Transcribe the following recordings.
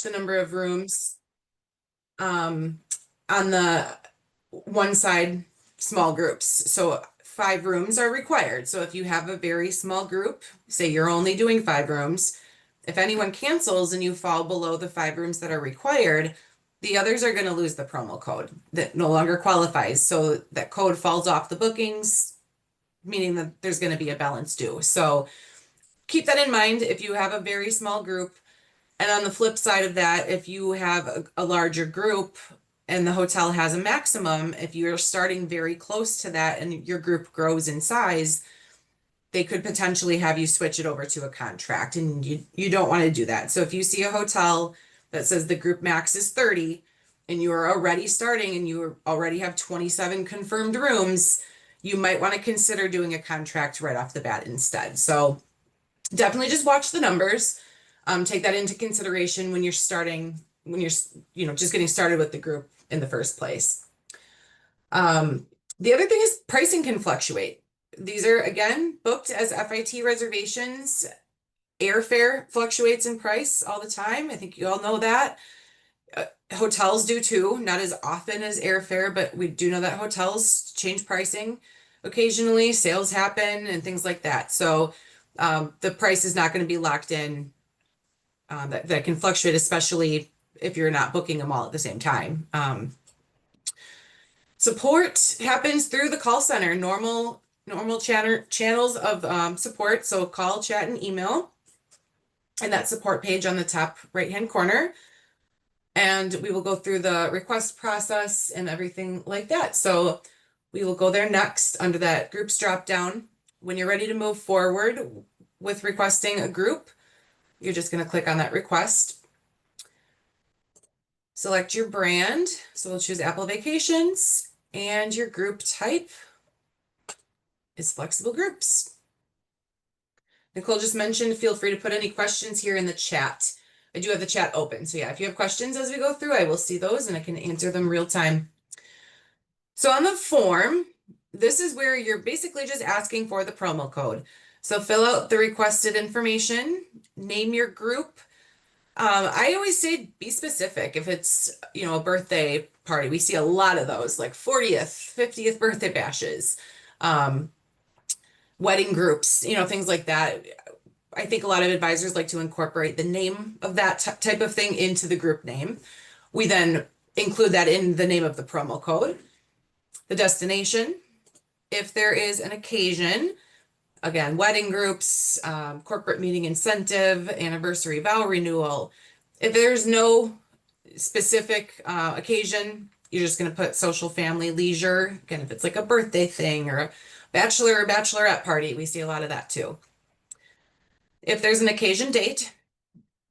the number of rooms on the one side, small groups. So 5 rooms are required. So if you have a very small group, say you're only doing 5 rooms, if anyone cancels and you fall below the 5 rooms that are required, the others are going to lose the promo code that no longer qualifies. So that code falls off the bookings, meaning that there's going to be a balance due. So keep that in mind if you have a very small group. And on the flip side of that, if you have a larger group and the hotel has a maximum, if you're starting very close to that and your group grows in size, they could potentially have you switch it over to a contract, and you don't want to do that. So if you see a hotel that says the group max is 30 and you are already starting and you already have 27 confirmed rooms, you might want to consider doing a contract right off the bat instead. So definitely just watch the numbers. Take that into consideration when you're starting, when you're, just getting started with the group in the first place. The other thing is pricing can fluctuate. These are, again, booked as FIT reservations. Airfare fluctuates in price all the time. I think you all know that. Hotels do too, not as often as airfare, but we do know that hotels change pricing occasionally. Sales happen and things like that. So the price is not going to be locked in. That can fluctuate, especially if you're not booking them all at the same time. Support happens through the call center, normal channels of support. So call, chat, and email, and that support page on the top right-hand corner. And we will go through the request process and everything like that. So we will go there next under that groups drop down. When you're ready to move forward with requesting a group, you're just going to click on that request. Select your brand. So we'll choose Apple Vacations, and your group type is flexible groups. Nicole just mentioned, feel free to put any questions here in the chat. I do have the chat open. So yeah, if you have questions as we go through, I will see those and I can answer them real time. So on the form, this is where you're basically just asking for the promo code. So fill out the requested information, name your group. I always say be specific. If it's, a birthday party, we see a lot of those, like 40th, 50th birthday bashes, wedding groups, things like that. I think a lot of advisors like to incorporate the name of that type of thing into the group name. We then include that in the name of the promo code, the destination. If there is an occasion, again, wedding groups, corporate meeting incentive, anniversary vow renewal. If there's no specific occasion, you're just going to put social, family, leisure. Again, if it's like a birthday thing or a bachelor or bachelorette party, we see a lot of that too. If there's an occasion date,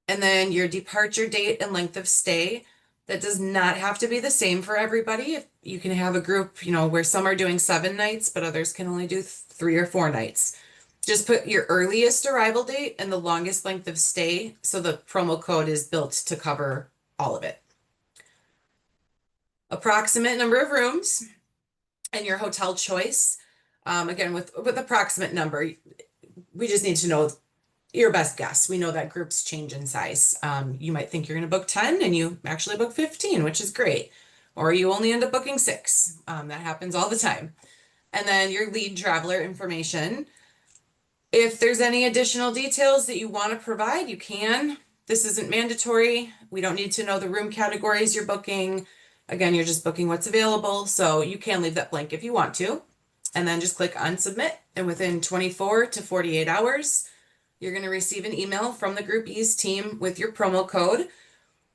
and then your departure date and length of stay, that does not have to be the same for everybody. You can have a group, where some are doing 7 nights, but others can only do 3 or 4 nights. Just put your earliest arrival date and the longest length of stay, so the promo code is built to cover all of it. Approximate number of rooms and your hotel choice. Again, with approximate number, we just need to know your best guess. We know that groups change in size. You might think you're going to book 10 and you actually book 15, which is great. Or you only end up booking 6. That happens all the time. And then your lead traveler information. If there's any additional details that you want to provide, you can. This isn't mandatory. We don't need to know the room categories you're booking. Again, you're just booking what's available. So you can leave that blank if you want to. And then just click on submit. And within 24 to 48 hours, you're going to receive an email from the Groupease team with your promo code.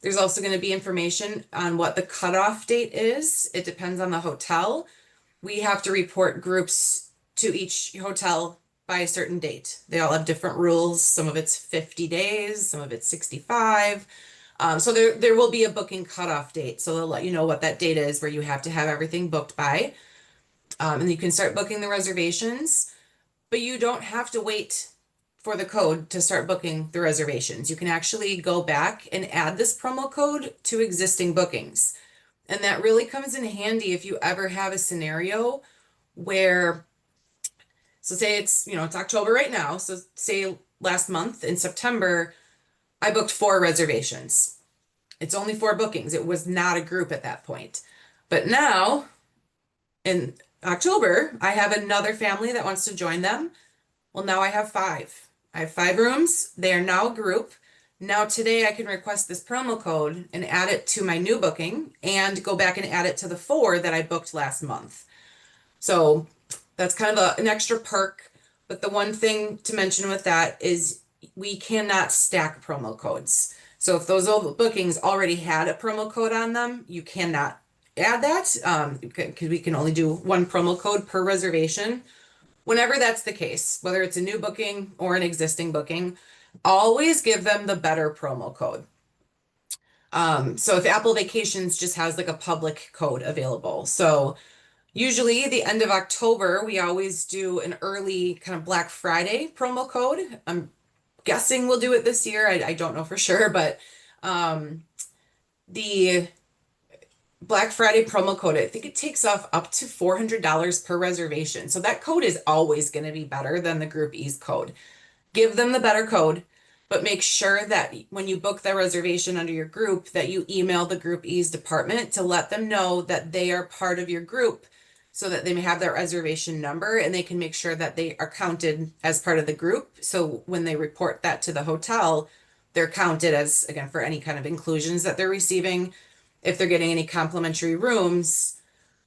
There's also going to be information on what the cutoff date is. It depends on the hotel. We have to report groups to each hotel by a certain date. They all have different rules. Some of it's 50 days, some of it's 65. So there will be a booking cutoff date. So they'll let you know what that date is where you have to have everything booked by. And you can start booking the reservations, but you don't have to wait for the code to start booking the reservations. You can actually go back and add this promo code to existing bookings. And that really comes in handy if you ever have a scenario where, so say it's, it's October right now. So say last month in September, I booked 4 reservations. It's only 4 bookings. It was not a group at that point. But now in October, I have another family that wants to join them. Well, now I have 5. I have 5 rooms. They are now a group. Now today I can request this promo code and add it to my new booking and go back and add it to the 4 that I booked last month. So that's kind of an extra perk. But the one thing to mention with that is we cannot stack promo codes. So if those old bookings already had a promo code on them, you cannot add that because we can only do one promo code per reservation. Whenever that's the case, whether it's a new booking or an existing booking, always give them the better promo code. So if Apple Vacations just has like a public code available. So usually the end of October, we always do an early kind of Black Friday promo code. I'm guessing we'll do it this year. I don't know for sure, but the Black Friday promo code, I think it takes off up to $400 per reservation. So that code is always going to be better than the Groupease code. Give them the better code, but make sure that when you book the reservation under your group, that you email the Groupease department to let them know that they are part of your group so that they may have that reservation number and they can make sure that they are counted as part of the group. So when they report that to the hotel, they're counted as, again, for any kind of inclusions that they're receiving. If they're getting any complimentary rooms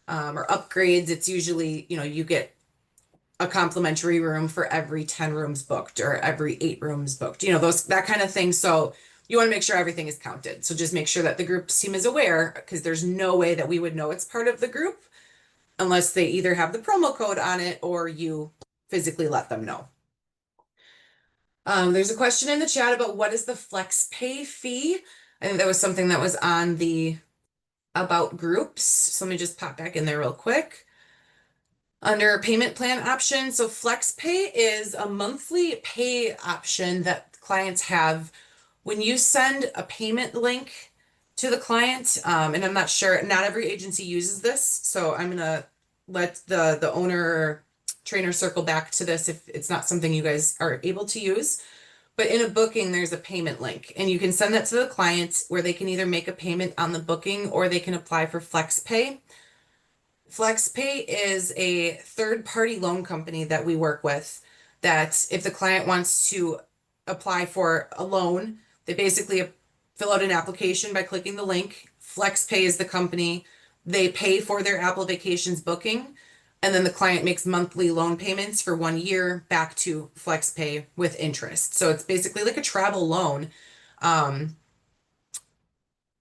or upgrades, it's usually, you get a complimentary room for every 10 rooms booked or every 8 rooms booked, that kind of thing. So you want to make sure everything is counted. So just make sure that the group team is aware because there's no way that we would know it's part of the group unless they either have the promo code on it or you physically let them know. There's a question in the chat about what is the flex pay fee. I think that was something that was on the about groups. So let me just pop back in there real quick. Under payment plan option, so flex pay is a monthly pay option that clients have when you send a payment link to the client. And I'm not sure, not every agency uses this, so I'm gonna let the owner or trainer circle back to this if it's not something you guys are able to use. But in a booking, there's a payment link, and you can send that to the client where they can either make a payment on the booking or they can apply for flex pay. FlexPay is a third-party loan company that we work with that if the client wants to apply for a loan, they basically fill out an application by clicking the link. FlexPay is the company. They pay for their Apple Vacations booking, and then the client makes monthly loan payments for 1 year back to FlexPay with interest. So it's basically like a travel loan.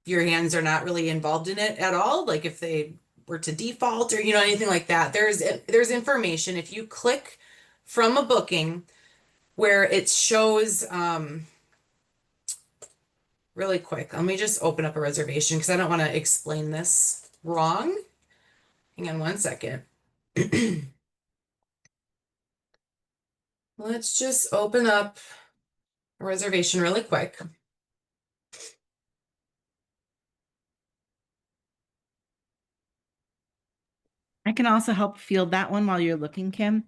Your hands are not really involved in it at all. Like if they were to default or anything like that, there's information if you click from a booking where it shows really quick. Let me just open up a reservation because I don't want to explain this wrong. Hang on one second. Let's just open up a reservation really quick. I can also help field that one while you're looking, Kim.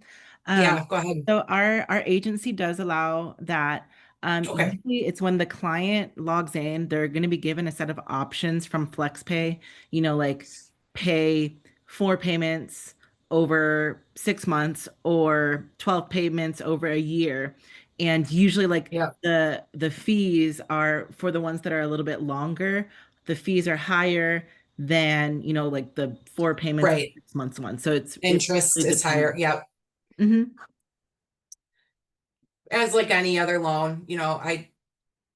Yeah, go ahead. So our agency does allow that. Okay. Usually it's when the client logs in, they're going to be given a set of options from FlexPay, like pay 4 payments over 6 months or 12 payments over a year. And usually like Yeah. the fees are for the ones that are a little bit longer, the fees are higher than, like the 4 payments, Right. 6 months one. So it Interest really is higher. depends. Yep. Hmm. As like any other loan, I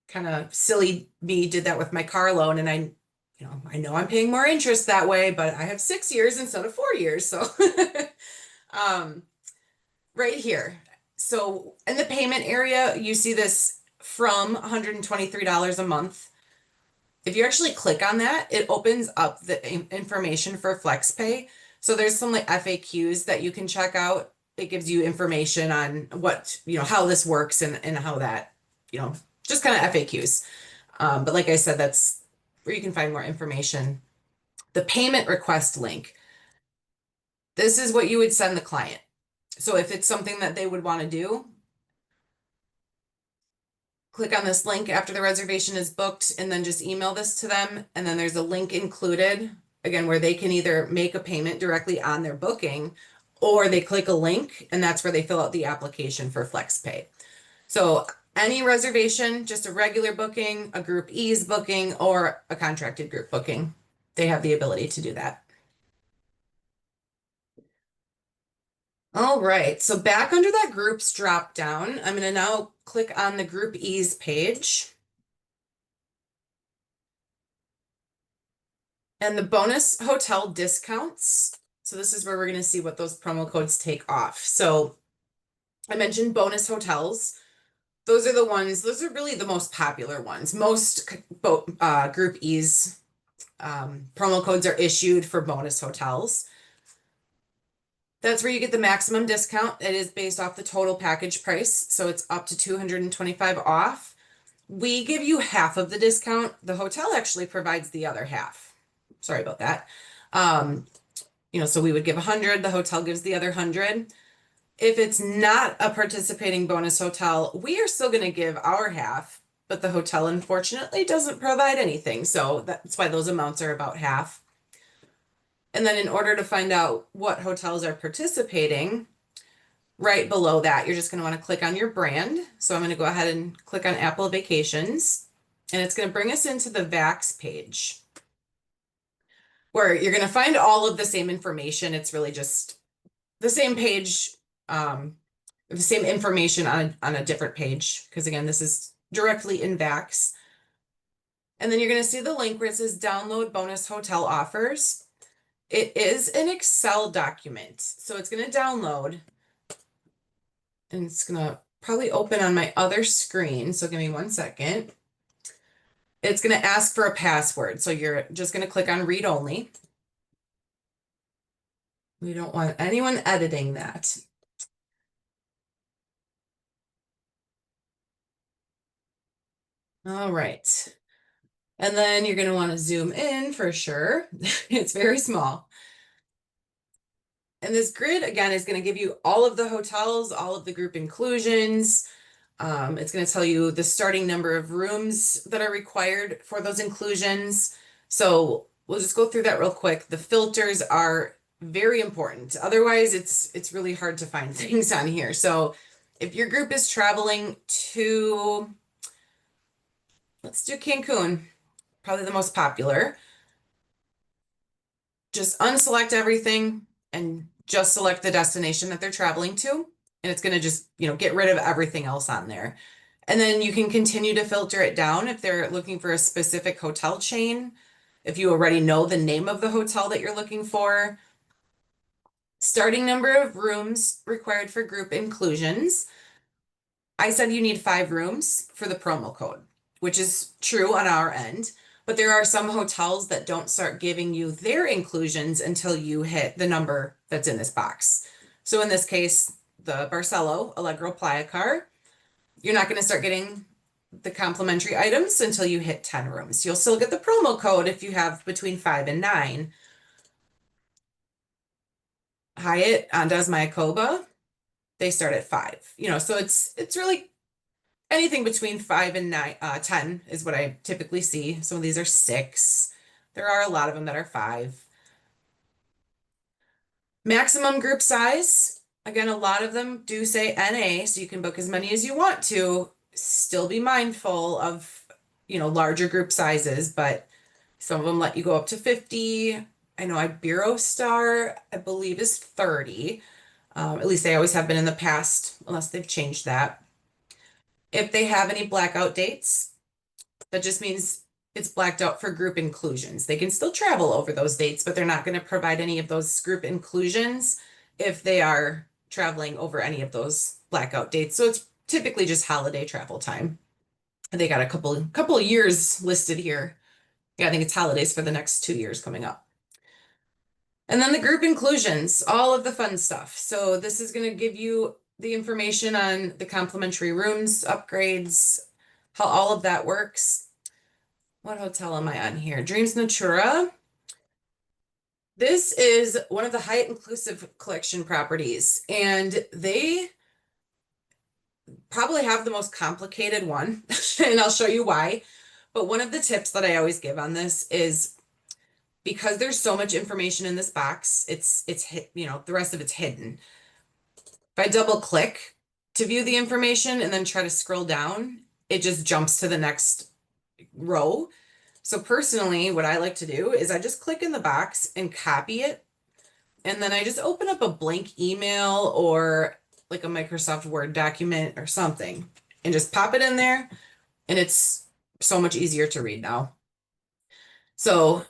kind of silly me did that with my car loan and I know I'm paying more interest that way, but I have 6 years instead of 4 years. So um right here. So in the payment area, you see this from $123 a month. If you actually click on that, it opens up the information for FlexPay. So there's some like FAQs that you can check out. It gives you information on what, how this works and how that, just kind of FAQs. But like I said, that's where you can find more information. The payment request link. This is what you would send the client. So if it's something that they would want to do, click on this link after the reservation is booked and then just email this to them. And then there's a link included, again, where they can either make a payment directly on their booking or they click a link and that's where they fill out the application for FlexPay. So any reservation, just a regular booking, a Groupease booking, or a contracted group booking, they have the ability to do that. All right, so back under that groups drop down, I'm going to now click on the Groupease page. And the bonus hotel discounts. So this is where we're going to see what those promo codes take off. So I mentioned bonus hotels. Those are the ones, those are really the most popular ones. Most Groupease promo codes are issued for bonus hotels. That's where you get the maximum discount. It is based off the total package price. So it's up to $225 off. We give you half of the discount. The hotel actually provides the other half. Sorry about that. So we would give 100, the hotel gives the other 100. If it's not a participating bonus hotel, we are still going to give our half, but the hotel unfortunately doesn't provide anything. So that's why those amounts are about half. And then in order to find out what hotels are participating, right below that, you're just going to want to click on your brand. So I'm going to go ahead and click on Apple Vacations, and it's going to bring us into the VAX page, where you're going to find all of the same information. It's really just the same page, the same information on a different page, because again, this is directly in VAX. And then you're going to see the link where it says download bonus hotel offers. It is an Excel document, so it's going to download, and it's going to probably open on my other screen. So give me 1 second. It's going to ask for a password. So you're just going to click on read only. We don't want anyone editing that. All right. And then you're going to want to zoom in for sure. It's very small. And this grid, again, is going to give you all of the hotels, all of the group inclusions. It's going to tell you the starting number of rooms that are required for those inclusions. So we'll just go through that real quick. The filters are very important. Otherwise, it's really hard to find things on here. So if your group is traveling to, let's do Cancun, probably the most popular. Just unselect everything and just select the destination that they're traveling to. And it's going to just, get rid of everything else on there. And then you can continue to filter it down if they're looking for a specific hotel chain. If you already know the name of the hotel that you're looking for. Starting number of rooms required for group inclusions. I said you need 5 rooms for the promo code, which is true on our end. But there are some hotels that don't start giving you their inclusions until you hit the number that's in this box. So in this case, the Barcelo Allegro Playa car, you're not going to start getting the complimentary items until you hit 10 rooms. You'll still get the promo code if you have between 5 and 9. Hyatt Andaz Mayakoba, they start at 5. So it's really anything between 5 and 9, 10 is what I typically see. Some of these are 6. There are a lot of them that are 5. Maximum group size. Again, a lot of them do say NA, so you can book as many as you want to. Still be mindful of, larger group sizes, but some of them let you go up to 50. I know Iberostar, I believe, is 30. At least they always have been in the past, unless they've changed that. If they have any blackout dates, that just means it's blacked out for group inclusions. They can still travel over those dates, but they're not going to provide any of those group inclusions if they are traveling over any of those blackout dates. So it's typically just holiday travel time. And they got a couple of years listed here. Yeah, I think it's holidays for the next 2 years coming up. And then the group inclusions, all of the fun stuff. So this is going to give you the information on the complimentary rooms, upgrades, how all of that works. What hotel am I on here? Dreams Natura. This is one of the Hyatt Inclusive Collection properties, and they probably have the most complicated one, and I'll show you why. But one of the tips that I always give on this is because there's so much information in this box, the rest of it's hidden. If I double click to view the information and then try to scroll down, it just jumps to the next row. So personally, what I like to do is I just click in the box and copy it. And then I just open up a blank email or like a Microsoft Word document or something and just pop it in there. And it's so much easier to read now. So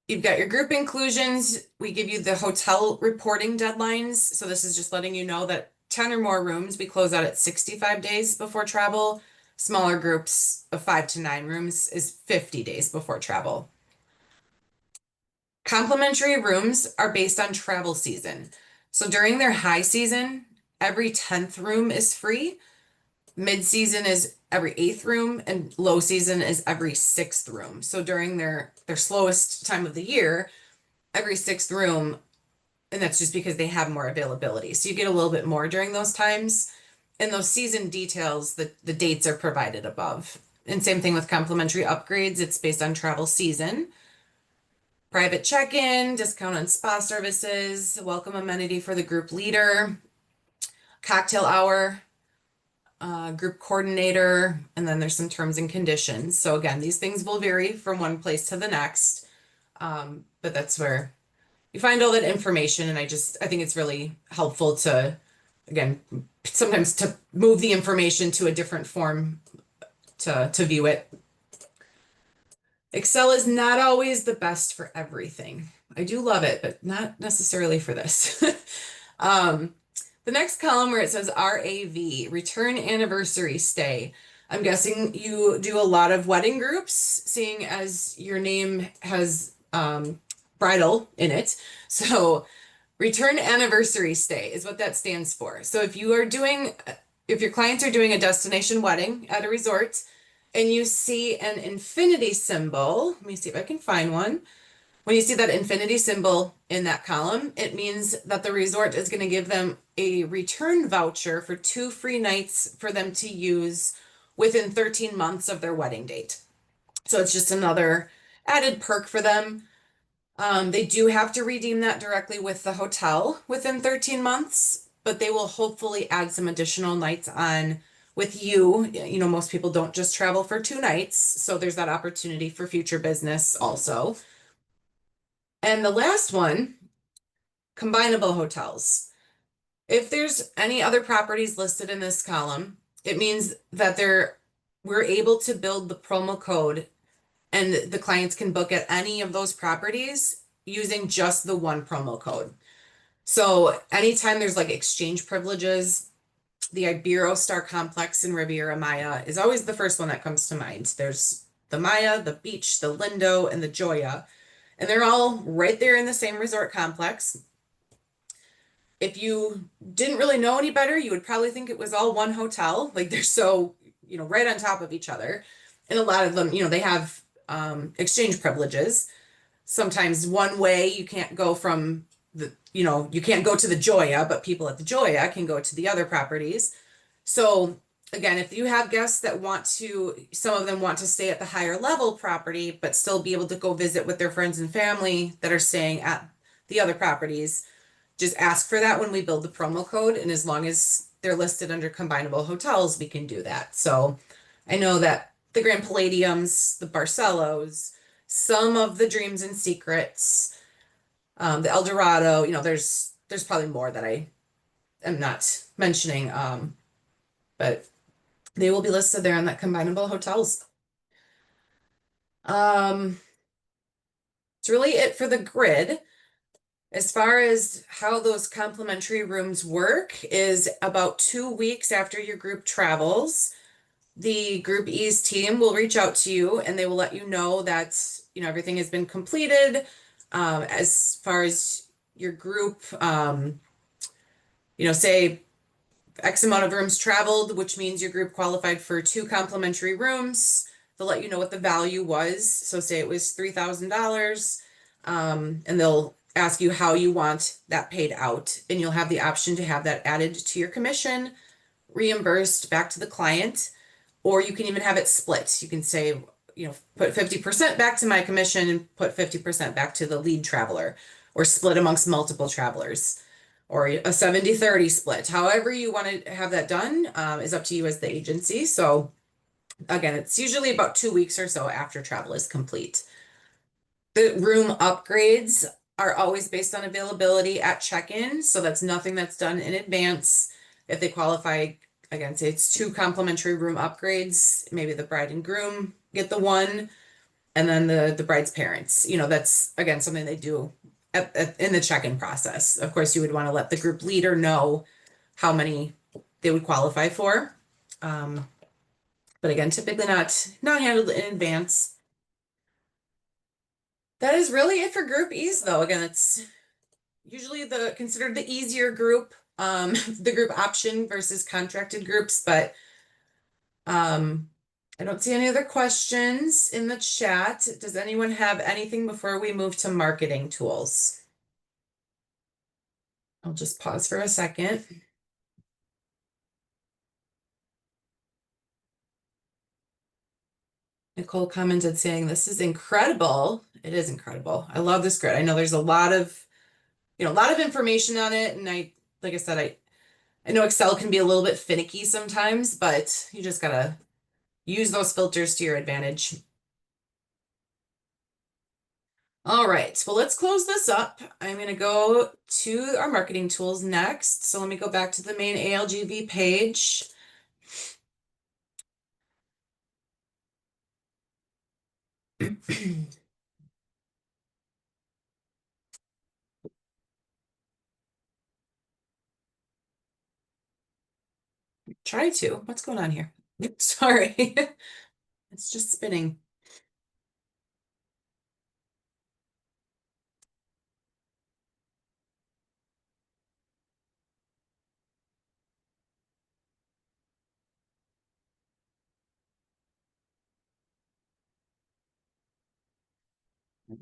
you've got your group inclusions. We give you the hotel reporting deadlines. So this is just letting you know that 10 or more rooms, we close out at 65 days before travel. Smaller groups of 5 to 9 rooms is 50 days before travel. Complimentary rooms are based on travel season. So during their high season, every 10th room is free. Mid-season is every 8th room, and low season is every 6th room. So during their slowest time of the year, every 6th room, and that's just because they have more availability. So you get a little bit more during those times. And those season details, the dates are provided above. And same thing with complimentary upgrades, it's based on travel season. Private check-in, discount on spa services, welcome amenity for the group leader, cocktail hour, group coordinator, and then there's some terms and conditions. So again, these things will vary from one place to the next, but that's where you find all that information. And I think it's really helpful to, again, sometimes to move the information to a different form to view it. Excel is not always the best for everything. I do love it, but not necessarily for this. The next column where it says RAV, return anniversary stay. I'm guessing you do a lot of wedding groups, seeing as your name has bridal in it. So return anniversary stay is what that stands for. So if your clients are doing a destination wedding at a resort and you see an infinity symbol, let me see if I can find one. When you see that infinity symbol in that column, it means that the resort is going to give them a return voucher for 2 free nights for them to use within 13 months of their wedding date. So it's just another added perk for them. They do have to redeem that directly with the hotel within 13 months, but they will hopefully add some additional nights on with you. You know, most people don't just travel for 2 nights, so there's that opportunity for future business also. And the last one, combinable hotels. If there's any other properties listed in this column, it means that we're able to build the promo code and the clients can book at any of those properties using just the one promo code. So anytime there's like exchange privileges, the Iberostar complex in Riviera Maya is always the first one that comes to mind. There's the Maya, the Beach, the Lindo, and the Joya. And they're all right there in the same resort complex. If you didn't really know any better, you would probably think it was all one hotel. Like they're so, right on top of each other. And a lot of them, they have exchange privileges. Sometimes one way you can't go from you can't go to the Joya, but people at the Joya can go to the other properties. So again, if you have guests that some of them want to stay at the higher level property, but still be able to go visit with their friends and family that are staying at the other properties, just ask for that when we build the promo code. And as long as they're listed under combinable hotels, we can do that. So I know that the Grand Palladiums, the Barcelos, some of the Dreams and Secrets, the El Dorado, there's probably more that I am not mentioning, but they will be listed there on that combinable hotels. It's really it for the grid. As far as how those complimentary rooms work is about 2 weeks after your group travels, the Groupease team will reach out to you and they will let you know that, everything has been completed. As far as your group, say X amount of rooms traveled, which means your group qualified for 2 complimentary rooms. They'll let you know what the value was. So say it was $3,000, and they'll ask you how you want that paid out. And you'll have the option to have that added to your commission, reimbursed back to the client, or you can even have it split. You can say, put 50% back to my commission and put 50% back to the lead traveler, or split amongst multiple travelers, or a 70-30 split. However you want to have that done is up to you as the agency. So again, it's usually about 2 weeks or so after travel is complete. The room upgrades are always based on availability at check-in, so that's nothing that's done in advance. If they qualify, again, say it's 2 complimentary room upgrades, maybe the bride and groom get the one, and then the bride's parents. That's again something they do in the check-in process. Of course, you would want to let the group leader know how many they would qualify for. But again, typically not handled in advance. That is really it for Groupease, though. Again, it's usually considered the easier group, the group option versus contracted groups, but I don't see any other questions in the chat. Does anyone have anything before we move to marketing tools? I'll just pause for a second. Nicole commented saying, this is incredible. It is incredible. I love this grid. I know there's a lot of information on it. And like I said, I know Excel can be a little bit finicky sometimes, but you just gotta use those filters to your advantage. All right, well, let's close this up. I'm gonna go to our marketing tools next. So let me go back to the main ALGV page. Try to. What's going on here? Sorry. It's just spinning.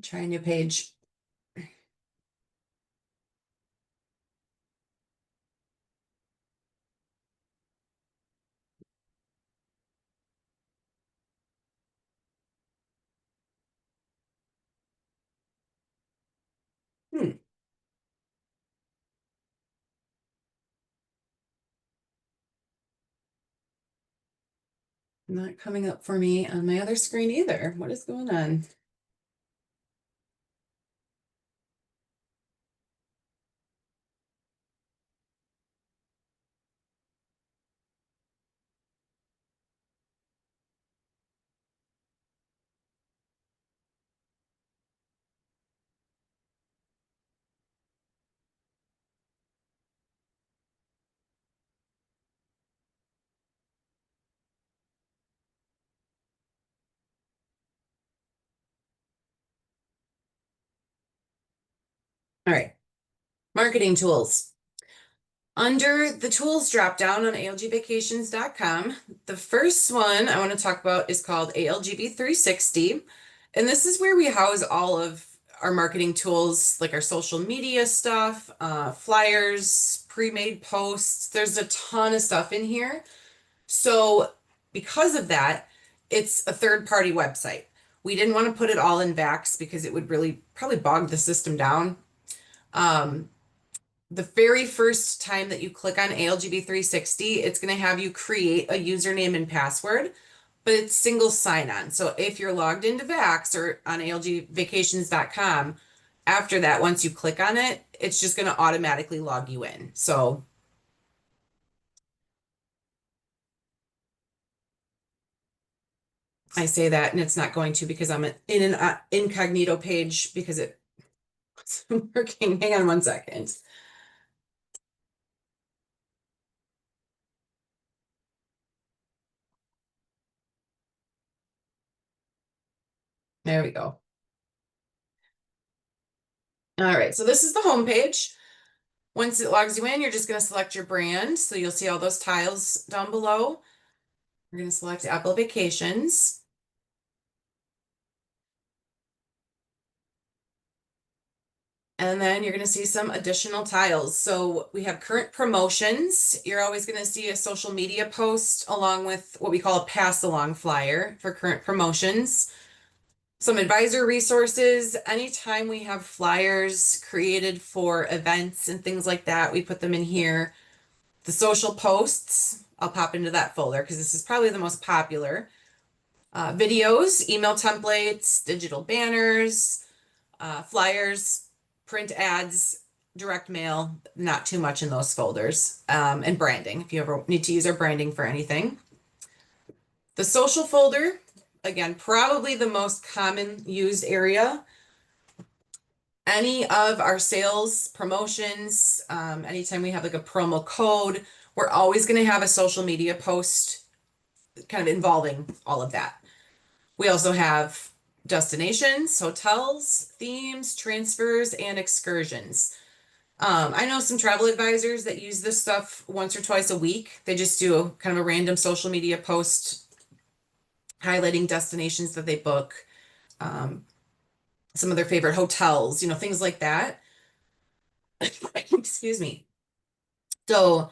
Try a new page. Hmm. Not coming up for me on my other screen either. What is going on? All right, marketing tools. Under the tools drop down on algvacations.com, the first one I want to talk about is called ALGB 360. And this is where we house all of our marketing tools, like our social media stuff, flyers, pre-made posts. There's a ton of stuff in here. So because of that, it's a third-party website. We didn't want to put it all in Vax because it would really probably bog the system down. The very first time that you click on ALGB 360, it's going to have you create a username and password, but it's single sign-on. So if you're logged into Vax or on algvacations.com, after that, once you click on it, it's just going to automatically log you in. So I say that, and it's not going to because I'm in an incognito page because it's working. Hang on one second. There we go. All right, so this is the home page. Once it logs you in, you're just going to select your brand. So you'll see all those tiles down below. We're going to select Apple Vacations. And then you're going to see some additional tiles. So we have current promotions. You're always going to see a social media post along with what we call a pass along flyer for current promotions. Some advisor resources. Anytime we have flyers created for events and things like that, we put them in here. The social posts, I'll pop into that folder because this is probably the most popular. Videos, email templates, digital banners, flyers, print ads, direct mail, not too much in those folders, and branding, if you ever need to use our branding for anything. The social folder, again, probably the most common used area. Any of our sales promotions, anytime we have like a promo code, we're always going to have a social media post kind of involving all of that. We also have destinations, hotels, themes, transfers, and excursions. I know some travel advisors that use this stuff once or twice a week. They just do kind of a random social media post highlighting destinations that they book, some of their favorite hotels, things like that. Excuse me. So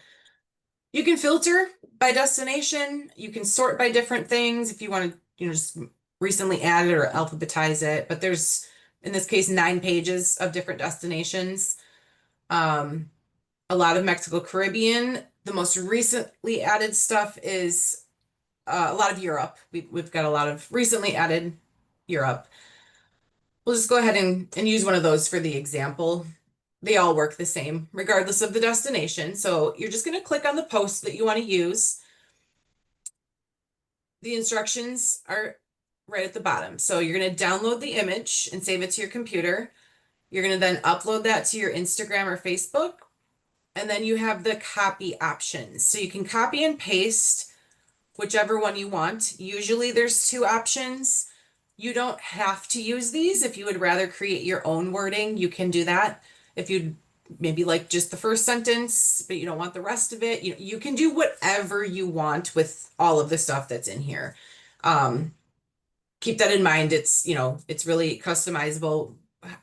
you can filter by destination. You can sort by different things if you want to, just recently add it or alphabetize it. But there's, in this case, 9 pages of different destinations. A lot of Mexico Caribbean. The most recently added stuff is a lot of Europe. We've got a lot of recently added Europe. We'll just go ahead and use one of those for the example. They all work the same, regardless of the destination. So you're just going to click on the post that you want to use. The instructions are right at the bottom. So you're going to download the image and save it to your computer. You're going to then upload that to your Instagram or Facebook. And then you have the copy options. So you can copy and paste whichever one you want. Usually there's 2 options. You don't have to use these. If you would rather create your own wording, you can do that. If you'd maybe like just the first sentence, but you don't want the rest of it, you can do whatever you want with all of the stuff that's in here. Keep that in mind. It's really customizable.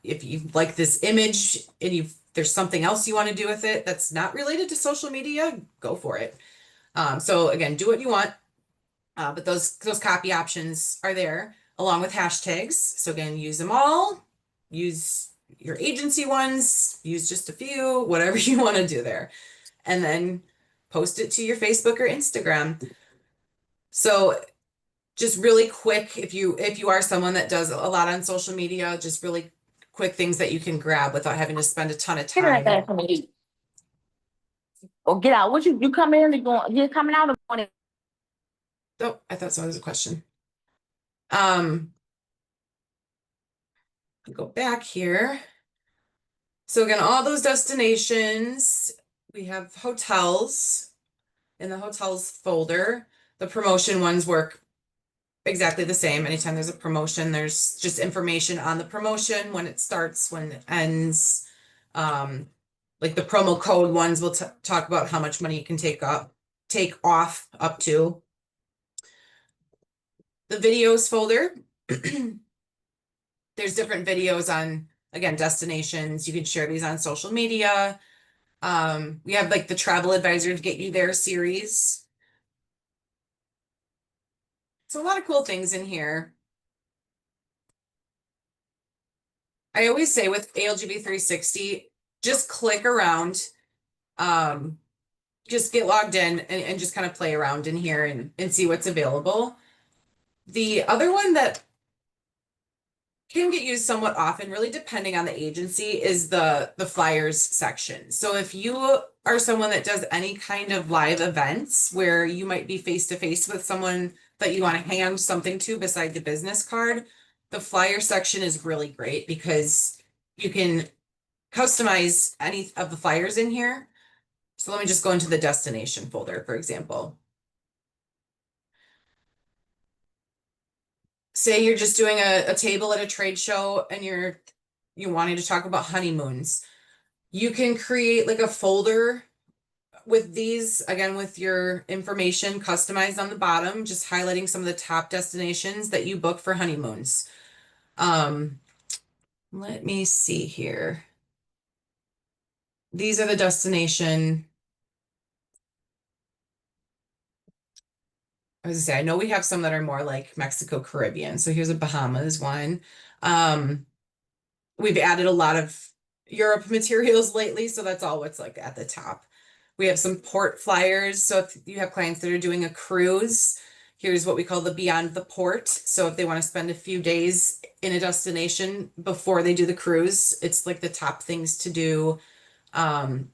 If you like this image and there's something else you want to do with it that's not related to social media, go for it. So again, do what you want. But those copy options are there along with hashtags. So again, use them all. Use your agency ones, use just a few, whatever you want to do there. And then post it to your Facebook or Instagram. So just really quick, if you are someone that does a lot on social media, just really quick things that you can grab without having to spend a ton of time. Or get out. What you come in and going? You're coming out or going in? Oh, I thought so. Was a question. Go back here. So again, all those destinations, we have hotels in the hotels folder. The promotion ones work exactly the same. Anytime there's a promotion, there's just information on the promotion, when it starts, when it ends. Like the promo code ones will talk about how much money you can take off up to. The videos folder. There's different videos on, again, destinations. You can share these on social media. We have like the travel advisors get you there series. So a lot of cool things in here. I always say with ALGB 360, just click around, just get logged in and just kind of play around in here and see what's available. The other one that can get used somewhat often, really depending on the agency, is the flyers section. So if you are someone that does any kind of live events where you might be face to face with someone that you want to hand something to beside the business card, the flyer section is really great because you can customize any of the flyers in here. So let me just go into the destination folder, for example. Say you're just doing a table at a trade show and you're wanting to talk about honeymoons. You can create like a folder with these, again, with your information customized on the bottom, just highlighting some of the top destinations that you book for honeymoons. Let me see here. these are the destination. I was gonna say, I know we have some that are more like Mexico, Caribbean. So here's a Bahamas one. Um, we've added a lot of Europe materials lately, so that's all what's like at the top. We have some port flyers. So if you have clients that are doing a cruise, here's what we call the Beyond the Port. So if they want to spend a few days in a destination before they do the cruise, it's like the top things to do. Um,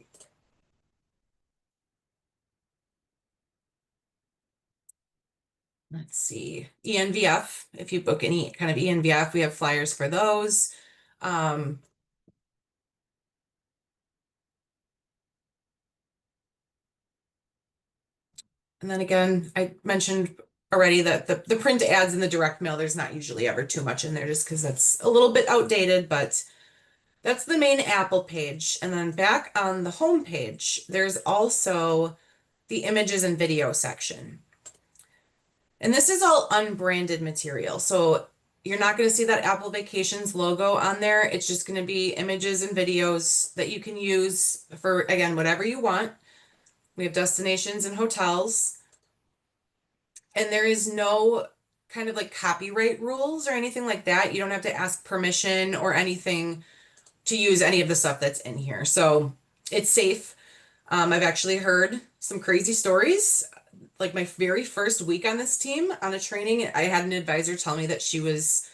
let's see, ENVF. If you book any kind of ENVF, we have flyers for those. Um, And then again, I mentioned already that the print ads in the direct mail, there's not usually ever too much in there just because that's a little bit outdated, but that's the main Apple page. And then back on the home page, there's also the images and video section. And this is all unbranded material. So you're not going to see that Apple Vacations logo on there. It's just going to be images and videos that you can use for, again, whatever you want. We have destinations and hotels. And there is no kind of like copyright rules or anything like that. You don't have to ask permission or anything to use any of the stuff that's in here. So it's safe. I've actually heard some crazy stories. Like my very first week on this team on a training, I had an advisor tell me that she was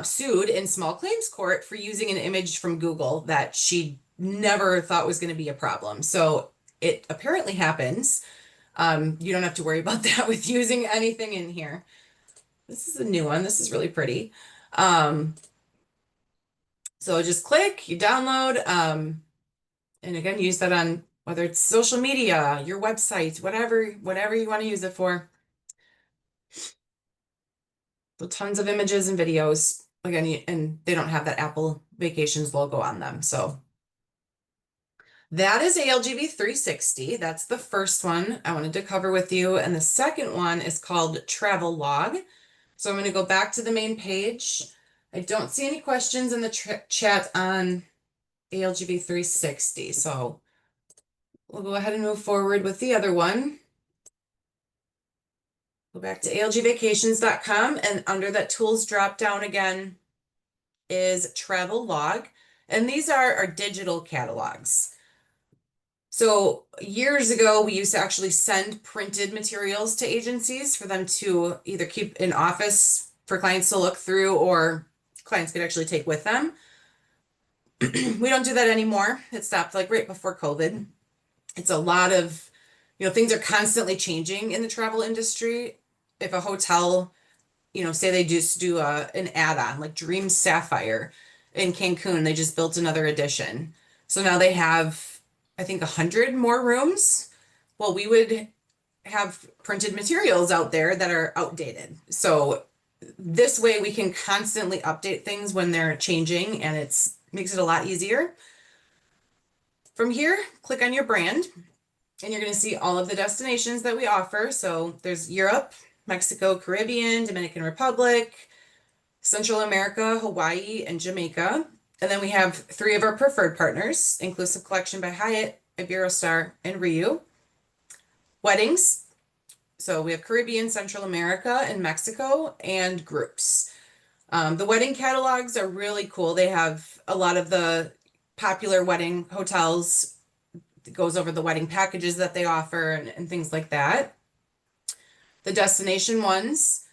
sued in small claims court for using an image from Google that she never thought was going to be a problem. So it apparently happens. You don't have to worry about that with using anything in here. This is a new one. This is really pretty. So just click, you download, and again, use that on whether it's social media, your website, whatever you want to use it for. So tons of images and videos. Again, and they don't have that Apple Vacations logo on them. So that is ALGV 360. That's the first one I wanted to cover with you. And the second one is called Travel Log. So I'm going to go back to the main page. I don't see any questions in the chat on ALGV 360. So we'll go ahead and move forward with the other one. Go back to algvacations.com, and under that tools drop down again is Travel Log. And these are our digital catalogs. So years ago, we used to actually send printed materials to agencies for them to either keep in office for clients to look through or clients could actually take with them. We don't do that anymore. It stopped like right before COVID. It's a lot of, things are constantly changing in the travel industry. If a hotel, say they just do an add-on like Dream Sapphire in Cancun, they just built another edition. So now they have, I think, 100 more rooms. Well, we would have printed materials out there that are outdated. So this way we can constantly update things when they're changing, and makes it a lot easier. From here, click on your brand, and you're going to see all of the destinations that we offer. So there's Europe, Mexico, Caribbean, Dominican Republic, Central America, Hawaii, and Jamaica. And then we have 3 of our preferred partners: Inclusive Collection by Hyatt, Iberostar, and Riu. Weddings. So we have Caribbean, Central America, and Mexico, and groups. The wedding catalogs are really cool. They have a lot of the popular wedding hotels. It goes over the wedding packages that they offer and things like that. The destination ones,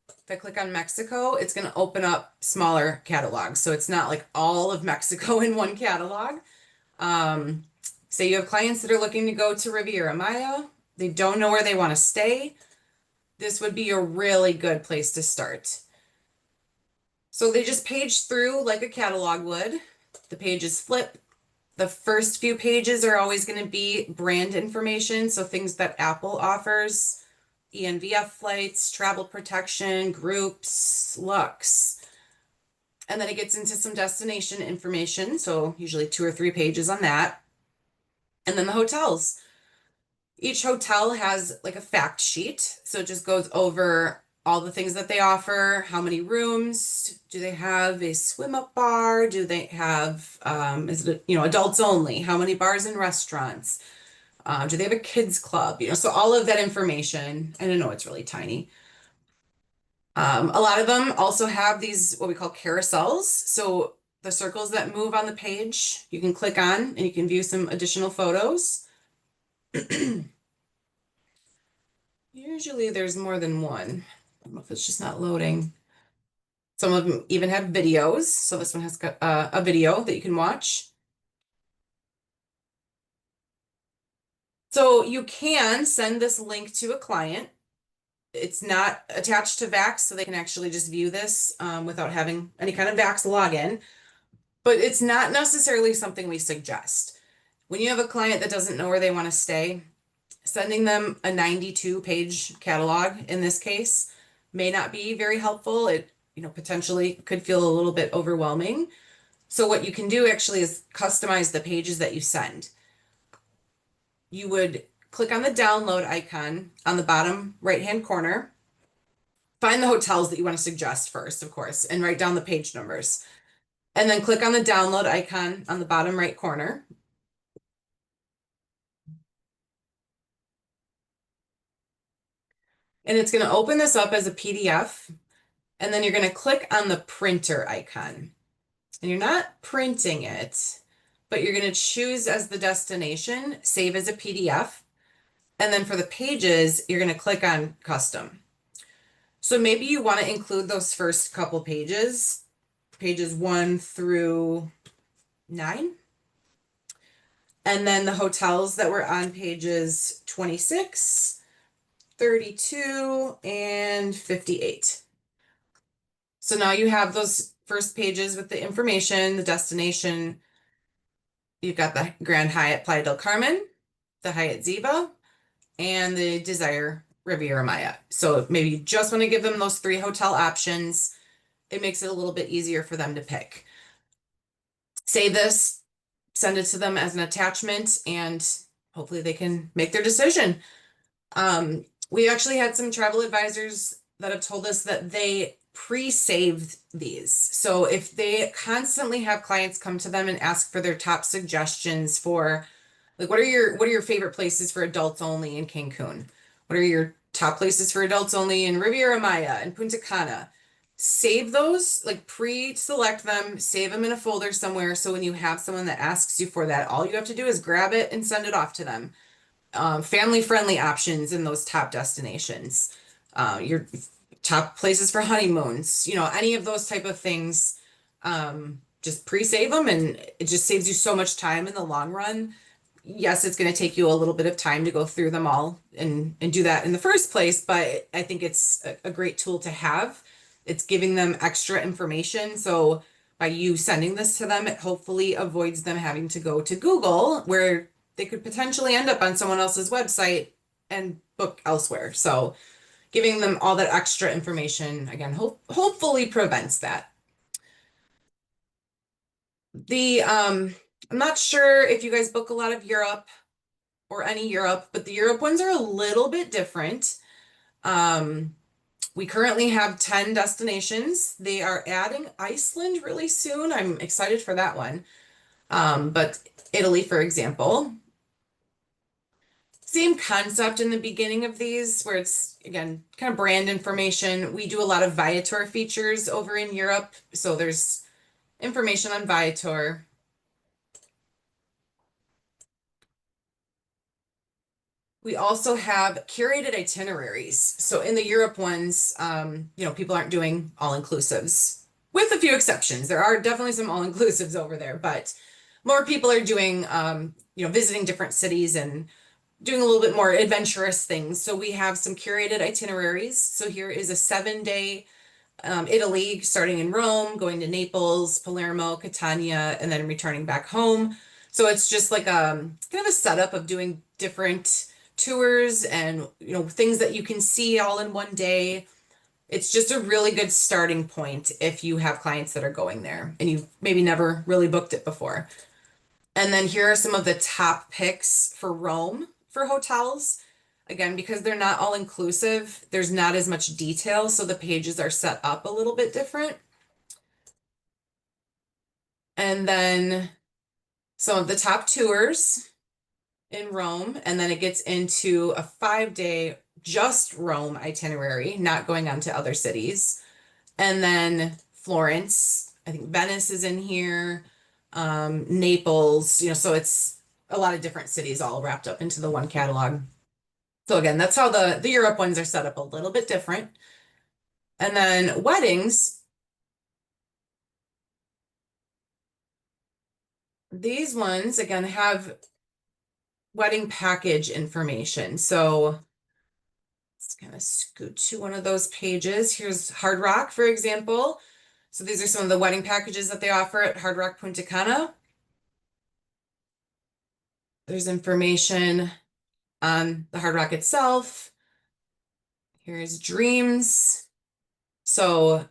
if I click on Mexico, it's going to open up smaller catalogs. So it's not like all of Mexico in one catalog. Say you have clients that are looking to go to Riviera Maya. They don't know where they want to stay. This would be a really good place to start. So they just page through like a catalog would. The pages flip. The first few pages are always going to be brand information. So things that Apple offers: ENVF flights, travel protection, groups, Lux. And then it gets into some destination information. So usually 2 or 3 pages on that. And then the hotels. Each hotel has like a fact sheet. So it just goes over all the things that they offer, how many rooms, do they have a swim up bar? Do they have, is it, adults only? How many bars and restaurants? Do they have a kids club? So all of that information, and I know it's really tiny. A lot of them also have these, what we call carousels. So the circles that move on the page, you can click on and you can view some additional photos. Usually there's more than one. I don't know if it's just not loading. Some of them even have videos. So this one has got a video that you can watch. So you can send this link to a client. It's not attached to Vax, so they can actually just view this without having any kind of Vax login. But it's not necessarily something we suggest. When you have a client that doesn't know where they want to stay, sending them a 92-page catalog in this case may not be very helpful. It, potentially could feel a little bit overwhelming. So what you can do actually is customize the pages that you send. You would click on the download icon on the bottom right-hand corner. Find the hotels that you want to suggest first, of course, and write down the page numbers. And then click on the download icon on the bottom right corner. And it's going to open this up as a PDF. And then you're going to click on the printer icon. And you're not printing it, but you're going to choose as the destination, save as a PDF. And then for the pages, you're going to click on custom. So maybe you want to include those first couple pages, pages 1 through 9. And then the hotels that were on pages 26, 32, and 58. So now you have those first pages with the information, the destination. You've got the Grand Hyatt Playa del Carmen, the Hyatt Ziva, and the Desire Riviera Maya. So maybe you just want to give them those 3 hotel options. It makes it a little bit easier for them to pick. Save this, send it to them as an attachment, and hopefully they can make their decision. We actually had some travel advisors that have told us that they pre-saved these. So if they constantly have clients come to them and ask for their top suggestions for, like, what are your favorite places for adults only in Cancun? What are your top places for adults only in Riviera Maya and Punta Cana? Save those, like pre-select them, save them in a folder somewhere. So when you have someone that asks you for that, all you have to do is grab it and send it off to them. Family-friendly options in those top destinations. Your top places for honeymoons, any of those type of things. Just pre-save them, and it just saves you so much time in the long run. Yes, it's going to take you a little bit of time to go through them all and do that in the first place, but I think it's a great tool to have. It's giving them extra information. So by you sending this to them, it hopefully avoids them having to go to Google, where they could potentially end up on someone else's website and book elsewhere. So giving them all that extra information, again, hopefully prevents that. I'm not sure if you guys book a lot of Europe or any Europe, but the Europe ones are a little bit different. We currently have 10 destinations. They are adding Iceland really soon. I'm excited for that one. But Italy, for example, same concept in the beginning of these, where it's, again, kind of brand information. We do a lot of Viator features over in Europe. So there's information on Viator. We also have curated itineraries. So in the Europe ones, people aren't doing all-inclusives, with a few exceptions. There are definitely some all-inclusives over there, but more people are doing, visiting different cities and doing a little bit more adventurous things. So we have some curated itineraries. So here is a 7-day Italy, starting in Rome, going to Naples, Palermo, Catania, and then returning back home. So it's just like kind of a setup of doing different tours and things that you can see all in one day. It's just a really good starting point if you have clients that are going there and you've maybe never really booked it before. And then here are some of the top picks for Rome for hotels. Again, because they're not all inclusive, there's not as much detail, so the pages are set up a little bit different. And then some of the top tours in Rome, and then it gets into a 5-day just Rome itinerary, not going on to other cities. And then Florence, I think Venice is in here, Naples, so it's a lot of different cities all wrapped up into the one catalog. So again, that's how the Europe ones are set up a little bit different. And then weddings, these ones again have wedding package information. So let's kind of scoot to one of those pages. Here's Hard Rock, for example. So these are some of the wedding packages that they offer at Hard Rock Punta Cana. There's information on the Hard Rock itself. Here's Dreams. So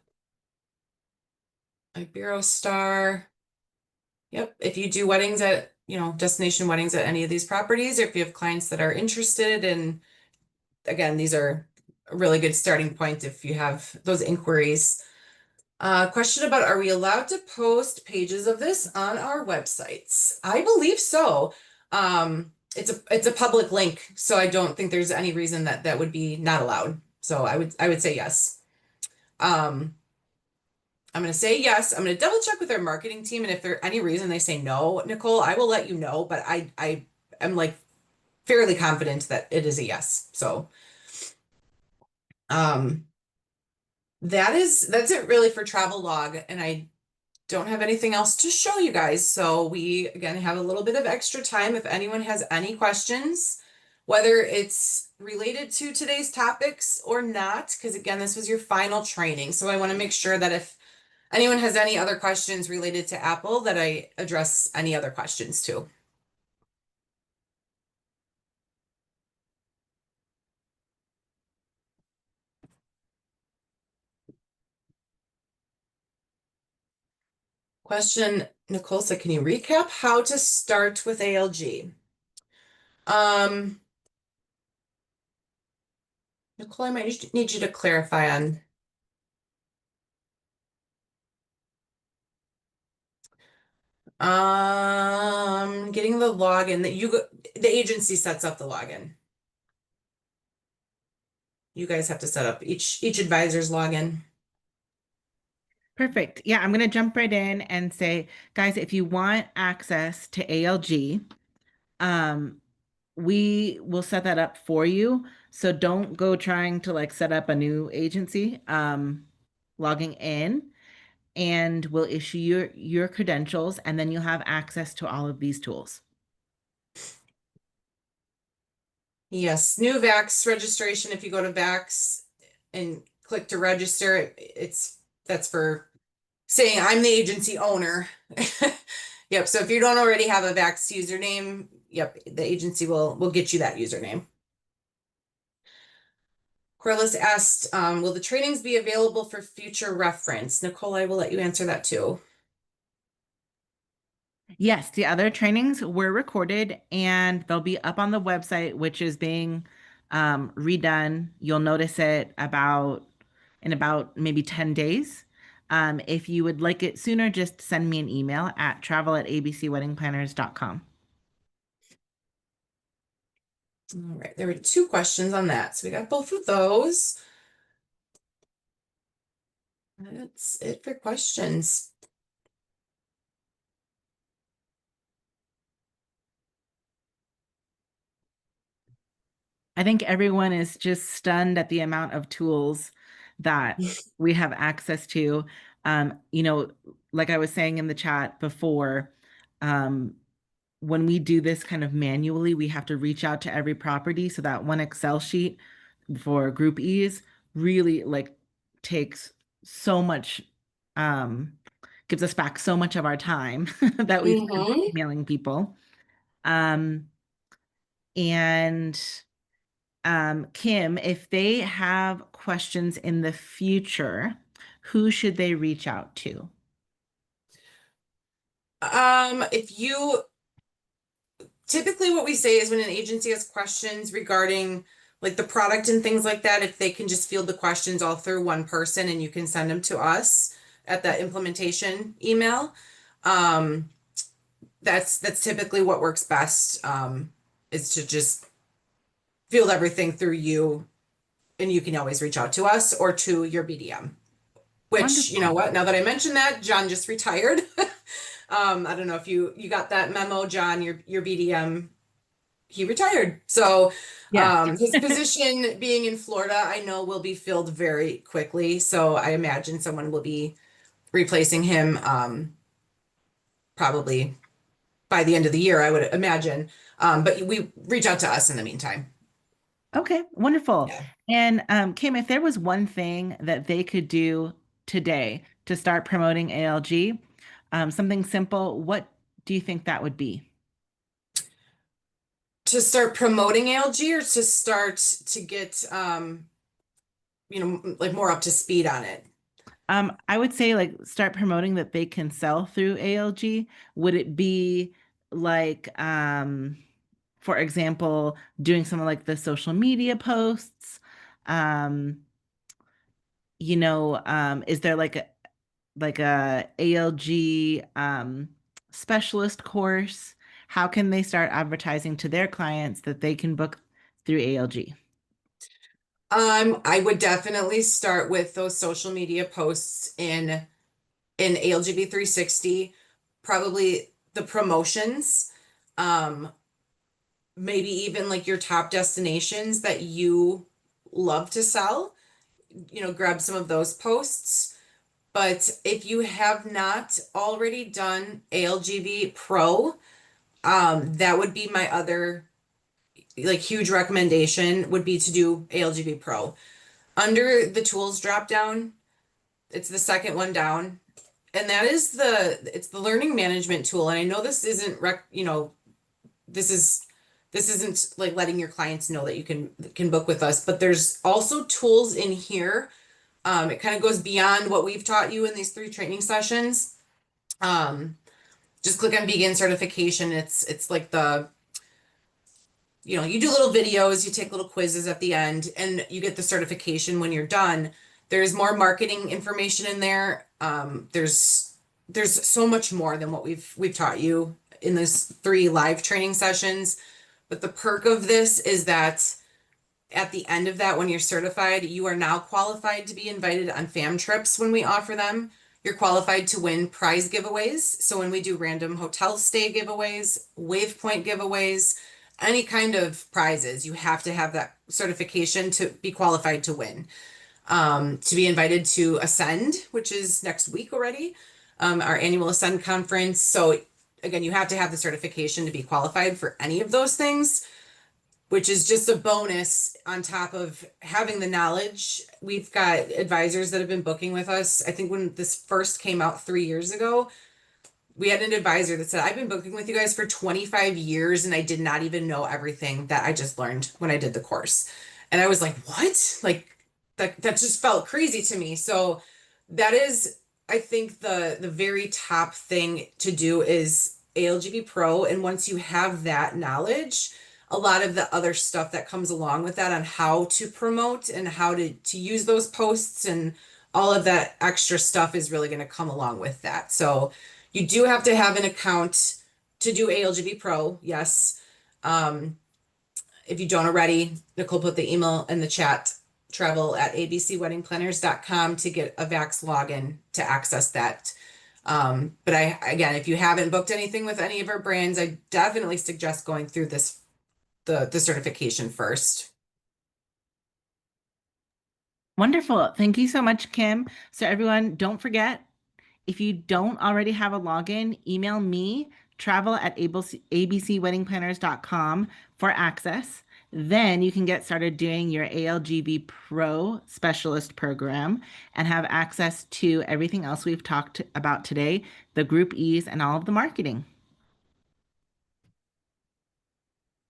Iberostar. Yep. If you do weddings at, destination weddings at any of these properties, or if you have clients that are interested in, again, these are a really good starting point if you have those inquiries. Question about, are we allowed to post pages of this on our websites? I believe so. It's a public link, so I don't think there's any reason that would be not allowed. So I would say yes. I'm going to say yes. I'm going to double check with our marketing team, and if there any reason they say no, Nicole, I will let you know. But I am like fairly confident that it is a yes. So, that's it really for travel log, and I don't have anything else to show you guys. So we again have a little bit of extra time if anyone has any questions, whether it's related to today's topics or not, because again, this was your final training. So I want to make sure that if anyone has any other questions related to Apple, that I address any other questions too. Question, Nicole said, can you recap how to start with ALG? Nicole, I might need you to clarify on. Getting the login that the agency sets up the login. You guys have to set up each advisor's login. Perfect. Yeah, I'm going to jump right in and say, guys, if you want access to ALG, we will set that up for you. So don't go trying to like set up a new agency. Logging in, and we'll issue your credentials, and then you'll have access to all of these tools. Yes, new Vax registration. If you go to Vax and click to register, that's for saying I'm the agency owner. Yep. So if you don't already have a Vax username, yep, the agency will get you that username. Corliss asked, will the trainings be available for future reference? Nicole, I will let you answer that too. Yes, the other trainings were recorded and they'll be up on the website, which is being redone. You'll notice it in about maybe 10 days. If you would like it sooner, just send me an email at travel@abcweddingplanners.com. All right, there were 2 questions on that. So we got both of those. That's it for questions. I think everyone is just stunned at the amount of tools that we have access to. Like I was saying in the chat before, when we do this kind of manually, we have to reach out to every property. So that one Excel sheet for Groupease really like takes so much, gives us back so much of our time that we spend emailing people. And Kim, if they have questions in the future, who should they reach out to? If you typically what we say is when an agency has questions regarding like the product and things like that, if they can just field the questions all through one person and you can send them to us at the implementation email. Um, that's typically what works best, is to just field everything through you, and you can always reach out to us or to your BDM. Which, you know Wonderful. what, now that I mentioned that, John just retired. I don't know if you got that memo, John, your BDM, he retired. So Yes. his position being in Florida, I know will be filled very quickly. So I imagine someone will be replacing him, probably by the end of the year, I would imagine. But we reach out to us in the meantime. Okay, wonderful. Yeah. And Kim, if there was one thing that they could do today to start promoting ALG, something simple, what do you think that would be? To start promoting ALG, or to start to get, like more up to speed on it? I would say like start promoting that they can sell through ALG. Would it be like, for example, doing some of like the social media posts? Um, is there like a ALG specialist course? How can they start advertising to their clients that they can book through ALG? I would definitely start with those social media posts in ALGB 360, probably the promotions, um, maybe even like your top destinations that you love to sell, grab some of those posts. But if you have not already done ALGV Pro, that would be my other like huge recommendation, would be to do ALGV Pro. Under the tools drop down, it's the second one down, and that is it's the learning management tool. And I know this isn't this is this isn't like letting your clients know that you can book with us, but there's also tools in here. It kind of goes beyond what we've taught you in these 3 training sessions. Um, just click on begin certification. It's like you do little videos, you take little quizzes at the end, and you get the certification when you're done. There's more marketing information in there. There's so much more than what we've taught you in those 3 live training sessions. But the perk of this is that at the end of that, when you're certified, you are now qualified to be invited on fam trips when we offer them. You're qualified to win prize giveaways. So when we do random hotel stay giveaways, waypoint giveaways, any kind of prizes, you have to have that certification to be qualified to win. To be invited to Ascend, which is next week already, our annual Ascend conference. So again, you have to have the certification to be qualified for any of those things, which is just a bonus on top of having the knowledge. We've got advisors that have been booking with us. I think when this first came out 3 years ago, we had an advisor that said, I've been booking with you guys for 25 years and I did not even know everything that I just learned when I did the course. And I was like, what? Like that just felt crazy to me. So that is, I think the very top thing to do is ALGB Pro. And once you have that knowledge, a lot of the other stuff that comes along with that on how to promote and how to use those posts and all of that extra stuff is really going to come along with that. So you do have to have an account to do ALGB Pro, yes. If you don't already, Nicole put the email in the chat, travel at abcweddingplanners.com to get a Vax login to access that. But again, if you haven't booked anything with any of our brands, I definitely suggest going through the certification first. Wonderful. Thank you so much, Kim. So everyone, don't forget, if you don't already have a login, email me, travel at abcweddingplanners.com for access. Then you can get started doing your ALGV Pro Specialist program and have access to everything else we've talked about today, the Groupease and all of the marketing.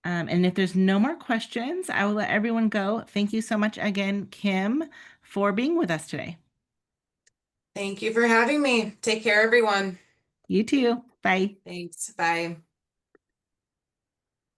And if there's no more questions, I will let everyone go. Thank you so much again, Kim, for being with us today. Thank you for having me. Take care, everyone. You too. Bye. Thanks. Bye.